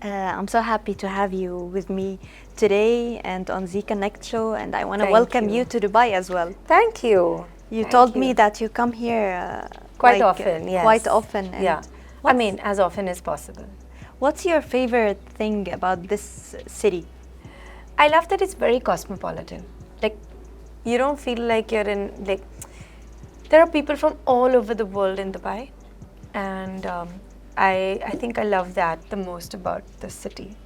I'm so happy to have you with me today and on the Connect show, and I want to Thank welcome you. you to Dubai as well. Thank you. You Thank told you. me that you come here Quite often, yes. Quite often. And yeah. I mean, as often as possible. what's your favorite thing about this city? I love that it's very cosmopolitan. Like, you don't feel like you're in, like, there are people from all over the world in Dubai. And I think I love that the most about the city.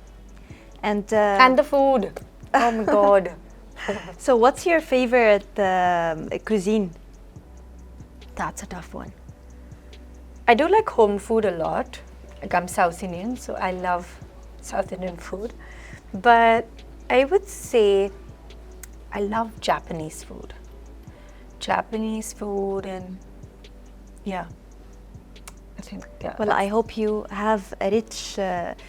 And the food. Oh my God. so, what's your favorite cuisine? That's a tough one. I do like home food a lot. Like, I'm South Indian, so I love South Indian food. But I would say I love Japanese food. Japanese food and yeah. I think, yeah. Well, I hope you have rich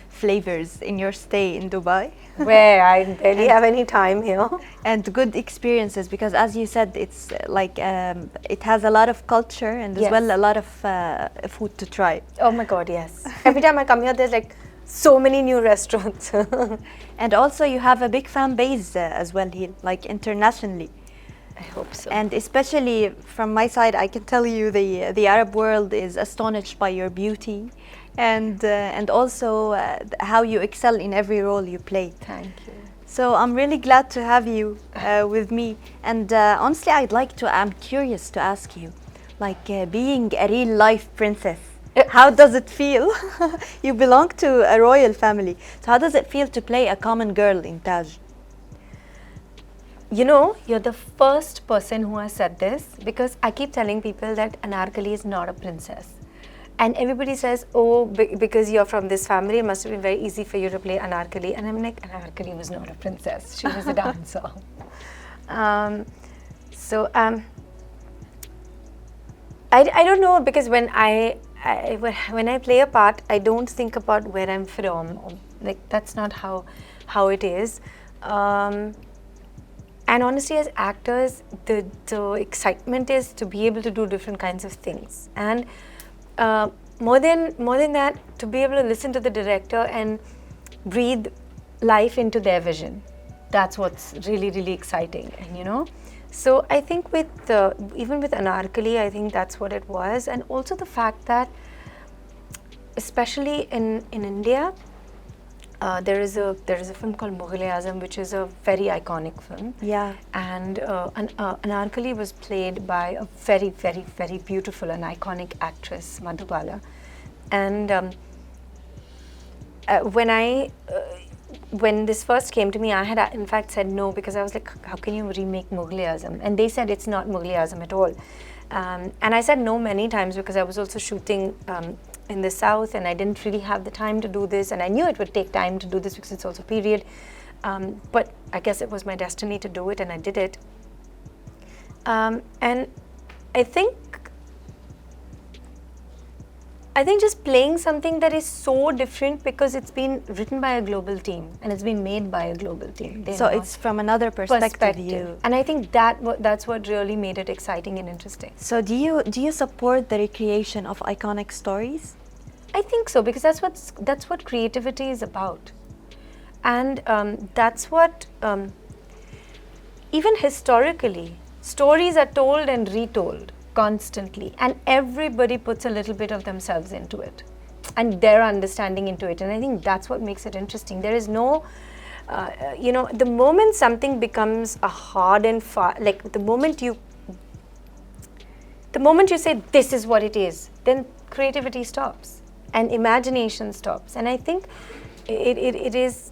flavors in your stay in Dubai. Where I barely have any time here. And good experiences, because as you said, it's like it has a lot of culture and as Yes. well a lot of food to try. Oh my God, yes. Every time I come here, there's like so many new restaurants. And also you have a big fan base as well here, like internationally. I hope so. And especially from my side, I can tell you the Arab world is astonished by your beauty, and also how you excel in every role you play. Thank you. So I'm really glad to have you with me. And honestly, I'm curious to ask you, like being a real life princess, how does it feel? You belong to a royal family. So how does it feel to play a common girl in Taj? You know, you're the first person who has said this, because I keep telling people that Anarkali is not a princess. And everybody says, oh, because you're from this family, it must have been very easy for you to play Anarkali. And I'm like, Anarkali was not a princess. She was a dancer. I don't know, because when I play a part, I don't think about where I'm from. Like, that's not how it is. And honestly, as actors, the excitement is to be able to do different kinds of things. And more than that, to be able to listen to the director and breathe life into their vision. That's what's really, really exciting. And you know, so I think even with Anarkali, I think that's what it was. And also the fact that, especially in India, there is a film called Mughal-e-Azam, which is a very iconic film. Yeah. And Anarkali was played by a very, very, very beautiful and iconic actress, Madhubala. And when this first came to me, I had in fact said no, because I was like, how can you remake Mughal-e-Azam? And they said it's not Mughal-e-Azam at all. And I said no many times, because I was also shooting in the south, and I didn't really have the time to do this, and I knew it would take time to do this because it's also period, but I guess it was my destiny to do it, and I did it. And I think just playing something that is so different, because it's been written by a global team and it's been made by a global team. So it's from another perspective. And I think that's what really made it exciting and interesting. So do you support the recreation of iconic stories? I think so, because that's what creativity is about. And that's what, even historically, stories are told and retold constantly, and everybody puts a little bit of themselves into it and their understanding into it. And I think that's what makes it interesting. There is no, the moment something becomes a hard and like the moment you say this is what it is, then creativity stops and imagination stops. And I think it is,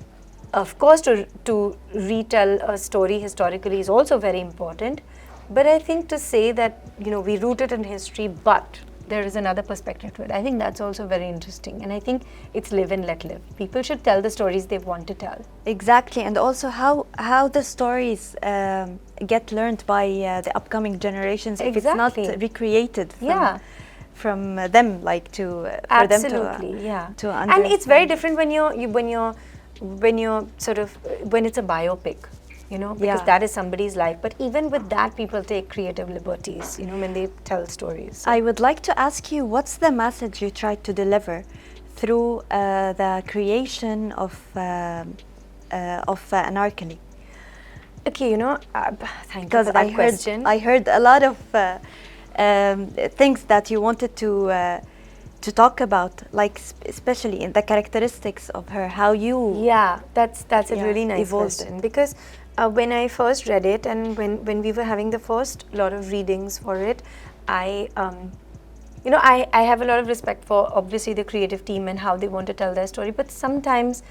of course, to retell a story historically is also very important. But I think to say that, we root it in history, but there is another perspective to it, I think that's also very interesting. And I think it's live and let live. People should tell the stories they want to tell. Exactly. And also how the stories get learned by the upcoming generations, if Exactly. it's not recreated from them, like to for Absolutely, them to understand. And it's very different when it's a biopic. Because that is somebody's life. But even with that, people take creative liberties, when they tell stories. I would like to ask you, what's the message you try to deliver through the creation of Anarkali? Okay, thank you Because for that question. I heard a lot of things that you wanted to talk about, like especially in the characteristics of her, how you that's a really nice evolved question, because when I first read it, and when we were having the first lot of readings for it, I have a lot of respect for obviously the creative team and how they want to tell their story, but sometimes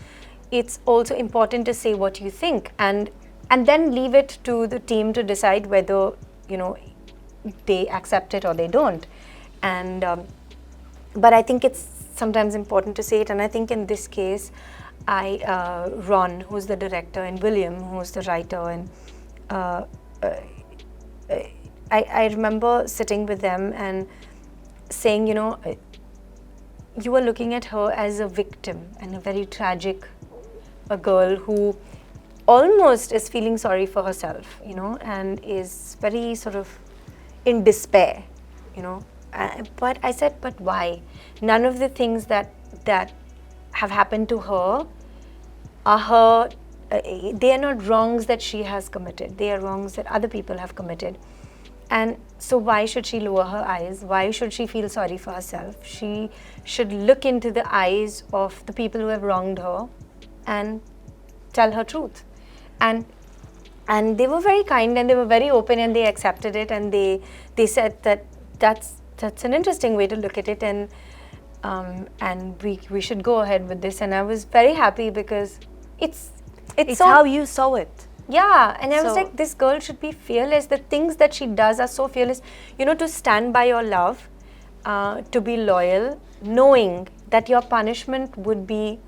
it's also important to say what you think, and then leave it to the team to decide whether they accept it or they don't. And but I think it's sometimes important to say it, and I think in this case, Ron, who's the director, and William, who's the writer, and I remember sitting with them and saying, you were looking at her as a victim and a very tragic, a girl who almost is feeling sorry for herself, and is very sort of in despair, but I said, but why? None of the things that have happened to her are her, they are not wrongs that she has committed. They are wrongs that other people have committed. And so why should she lower her eyes? Why should she feel sorry for herself? She should look into the eyes of the people who have wronged her and tell her truth. And they were very kind, and they were very open, and they accepted it, and they said that that's an interesting way to look at it, and we should go ahead with this. And I was very happy because it's so, how you saw it. Yeah, and I was like, this girl should be fearless. The things that she does are so fearless. To stand by your love, to be loyal, knowing that your punishment would be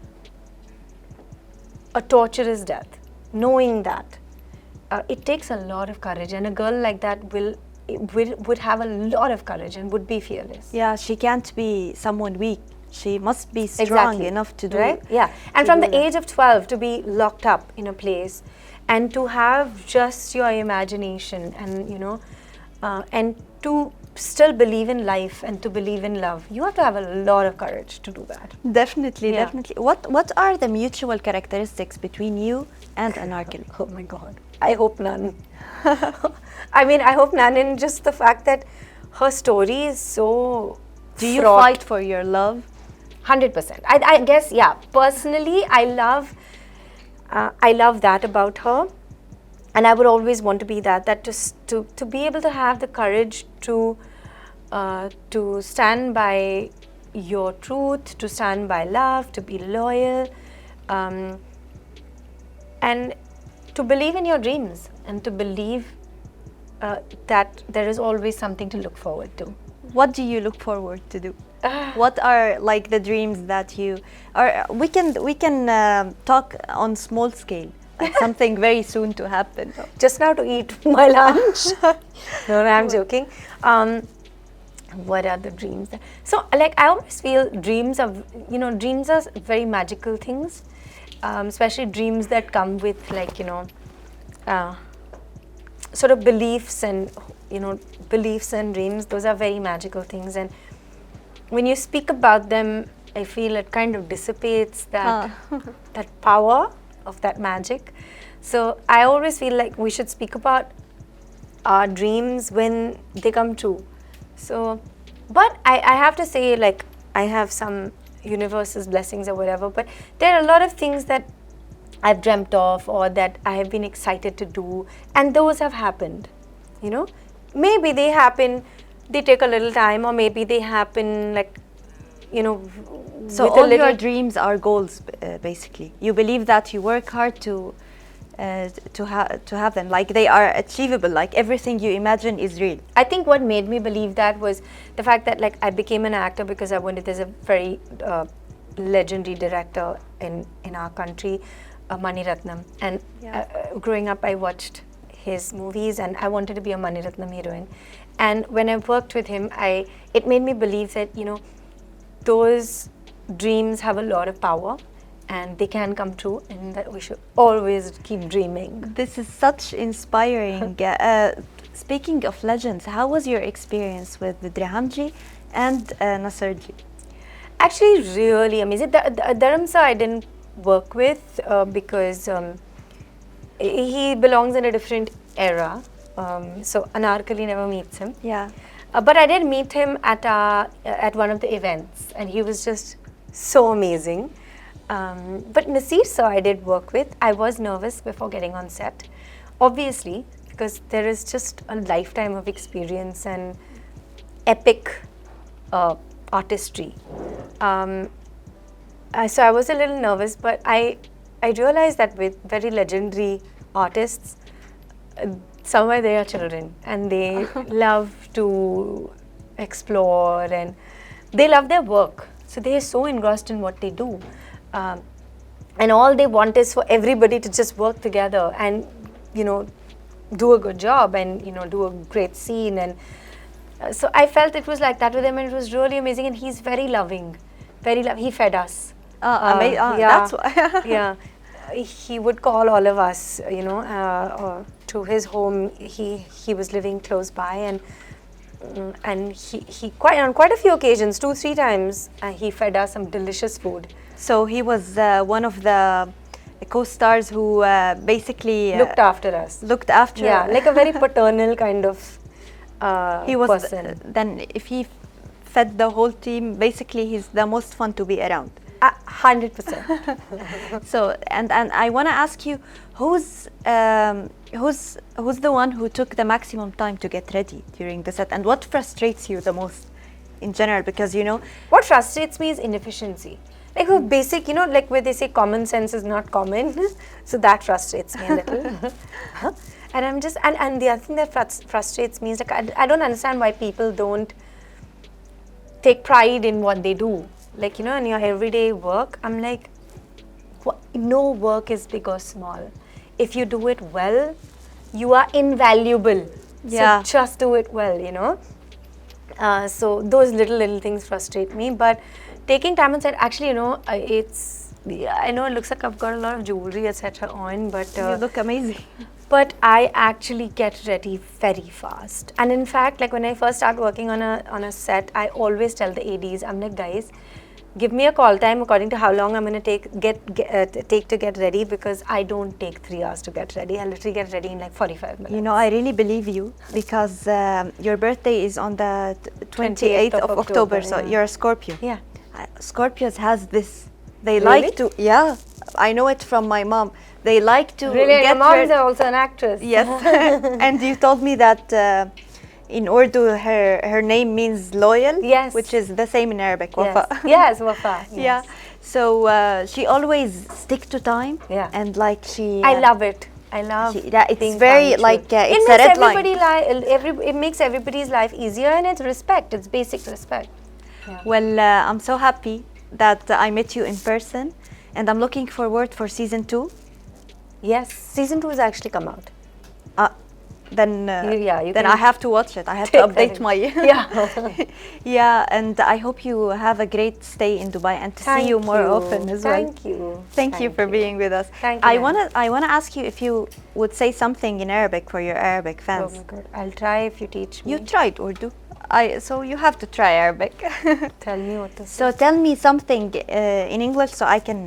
a torturous death, knowing that. It takes a lot of courage, and a girl like that would have a lot of courage and would be fearless. Yeah, she can't be someone weak. She must be strong enough to do it. Yeah, and from the age of 12 to be locked up in a place and to have just your imagination and, and to still believe in life and to believe in love, you have to have a lot of courage to do that. Definitely. What are the mutual characteristics between you and Anarkali? Oh my God, I hope none. I mean, I hope none in just the fact that her story is so Do you fight for your love? 100%. I guess, yeah. Personally, I love that about her, and I would always want to be that just to be able to have the courage to stand by your truth, to stand by love, to be loyal, and to believe in your dreams, and to believe that there is always something to look forward to. What do you look forward to do? What are like the dreams that you are? We can talk on small scale, like something very soon to happen. Just now to eat my lunch. No, I'm joking. What are the dreams? So, like, I always feel dreams are very magical things, especially dreams that come with sort of beliefs and dreams. Those are very magical things, and when you speak about them, I feel it kind of dissipates that power of that magic. So I always feel like we should speak about our dreams when they come true. So, but I have to say, like, I have some universe's blessings or whatever, but there are a lot of things that I've dreamt of or that I have been excited to do, and those have happened. Maybe they happen, they take a little time, or maybe they happen So all your dreams are goals, basically. You believe that you work hard to have them, like they are achievable, like everything you imagine is real. I think what made me believe that was the fact that I became an actor because there's a very legendary director in our country, Mani Ratnam, and growing up I watched his movies and I wanted to be a Mani Ratnam heroine. And when I worked with him, it made me believe that those dreams have a lot of power and they can come true, and that we should always keep dreaming. This is such inspiring. Speaking of legends, how was your experience with Drahamji and Nasserji? Actually, really amazing. Dharamsa I didn't work with because he belongs in a different era. So Anarkali never meets him. Yeah. But I did meet him at one of the events, and he was just so amazing. But Nasir sir I did work with. I was nervous before getting on set, obviously, because there is just a lifetime of experience and epic artistry. So I was a little nervous, but I realized that with very legendary artists, somewhere they are children and they love to explore and they love their work. So they are so engrossed in what they do. And all they want is for everybody to just work together and, you know, do a good job and, you know, do a great scene. And so I felt it was like that with him, and it was really amazing. And he's very loving, He fed us. Yeah. That's why. Yeah. He would call all of us, you know, to his home. He was living close by, and he on quite a few occasions, 2-3 times, he fed us some delicious food. So he was one of the co-stars who basically Looked after us. Looked after. Yeah, like a very paternal kind of he was person. Then if he fed the whole team, basically he's the most fun to be around. 100%. So and I want to ask you, who's the one who took the maximum time to get ready during the set, and what frustrates you the most in general? Because, you know, What frustrates me is inefficiency. Like a basic, you know, like where they say common sense is not common. So that frustrates me a little. And I'm just, and the other thing that frustrates me is like, I don't understand why people don't take pride in what they do. Like, you know, in your everyday work, I'm like, no work is big or small. If you do it well, you are invaluable. Yeah. So just do it well, you know. So those little things frustrate me. But taking time on set, actually, you know, I know it looks like I've got a lot of jewelry, etc. on, but you look amazing. But I actually get ready very fast. And in fact, like when I first start working on a set, I always tell the ADs, I'm like, guys, give me a call time according to how long I'm going to take to get ready, because I don't take 3 hours to get ready. I literally get ready in like 45 minutes. You know, I really believe you, because your birthday is on the 28th of October, so yeah. you're a Scorpio. Yeah. Scorpios has this. They Really? like to, yeah, I know it from my mom. They like to Really? get Your mom's rid- also an actress. Yes. And you told me that in Urdu her name means loyal, Yes. which is the same in Arabic, Yes. Wafa. Yes, Wafa. Yes. Yeah. So she always stick to time. Yeah. And like she. I love it. I love Yeah, it's being very punctual. like It it's a makes red line. it makes everybody's life easier, and it's respect. It's basic respect. Yeah. Well, I'm so happy that I met you in person, and I'm looking forward for season 2. Yes, season 2 has actually come out. Then you then can I have to watch it. I have to take update that my Yeah. yeah, and I hope you have a great stay in Dubai and to see you more often as well. Thank you. Thank you for being with us. Thank you, I wanna ask you if you would say something in Arabic for your Arabic Oh fans. my God. I'll try if you teach me. You tried Urdu. So you have to try Arabic. Tell me what to say. So tell me something in English so I can,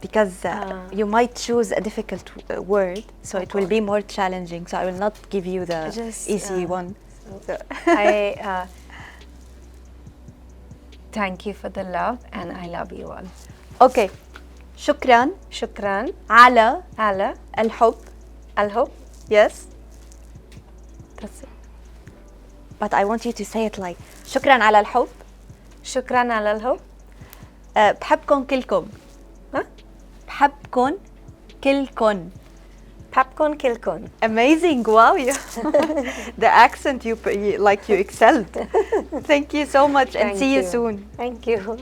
because you might choose a difficult word, so it will be more challenging. So I will not give you the easy one. So. I thank you for the love, and I love you all. Okay. شكرا Shukran. على Ala. الحب. Alhob. Yes. That's it. But I want you to say it like شكرا على الحب. Shukran ala alhob. بحبكم كلكم. Huh? بحبكم كلكم. Papkon kilkon. Amazing! Wow, the accent you excelled. Thank you so much, and Thank see you you. soon. Thank you.